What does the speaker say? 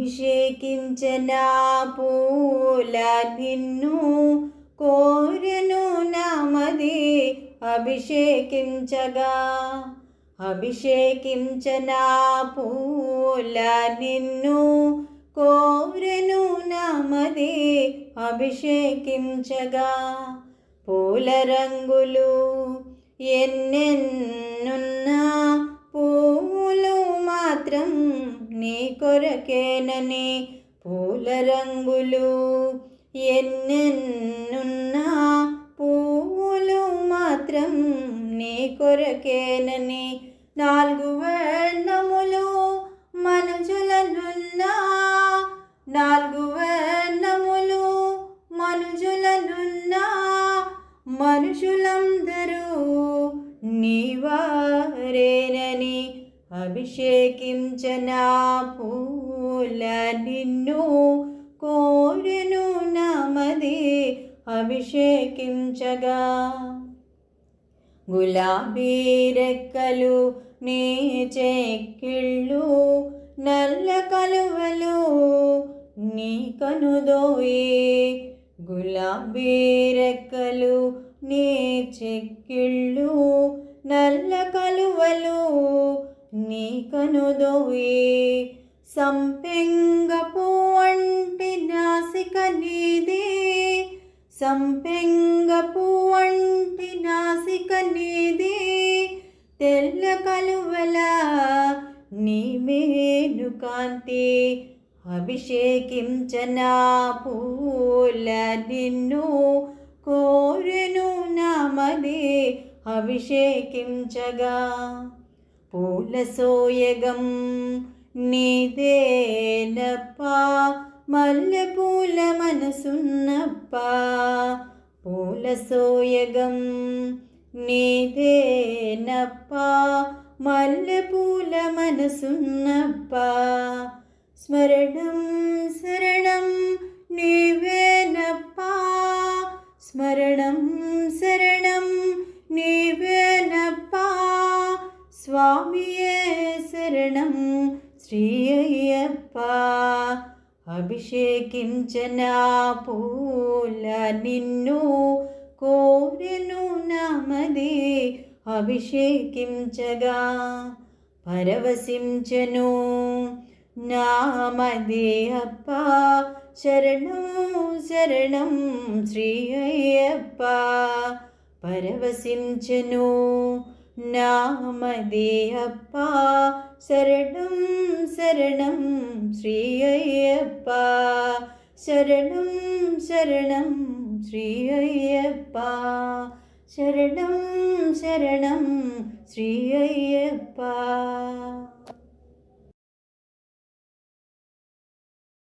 అభిషేకించనా పూల నిన్ను కోరెను నామది అభిషేకించగా. అభిషేకించనా పూల నిన్ను కోరెను నామది అభిషేకించగా. పూల రంగులు ఎన్నెన్నున్నా పూలు మాత్రం నీ కొరకేనని. పూల రంగులు ఎన్నెన్నున్నా పూలు మాత్రం నీ కొరకేనని. 4 వర్ణములు మనుజులనున్నా, 4 వర్ణములు మనుజులనున్నా, మనుషులందరూ నీవారేనని. అభిషేకించనా పూల నిన్ను కోరెను నామది అభిషేకించగా. గులాబీ రెక్కలు నీ చెక్కిళ్ళు, నల్ల కలువలు నీ కనుదోయి. గులాబీ రెక్కలు నీ చెక్కిళ్ళు, నల్ల కలువలు నీ కనుదోయి. సంపెంగ పువ్వంటి నాసిక నీది, సంపెంగ పువ్వంటి నాసిక నీది. తెల్ల కలువల నీ మేను కాంతి. అభిషేకించనా పూల నిన్ను కోరెను నామది అభిషేకించగా. పూల సోయగం నీదేనప్పా, మల్లె పూల మనసున్నప్పా. పూల సోయగం నీదేనప్పా, మల్లె పూల మనసున్నప్పా. స్మరణం శరణం నీవేనప్పా, స్మరణం శరణం నీవేనప్పా. స్వామియే శరణం శ్రీ అయ్యప్ప. అభిషేకించనా పూల నిన్ను కోరెను నామది అభిషేకించగా. పరవశించెను నామది అప్ప, శరణం శరణం శ్రీ అయ్యప్ప. పరవశించెను నామది అప్ప, శరణం శరణం శ్రీ అయ్యప్ప. శరణం శరణం శ్రీ అయ్యప్ప. శరణం శరణం శ్రీ అయ్యప్ప.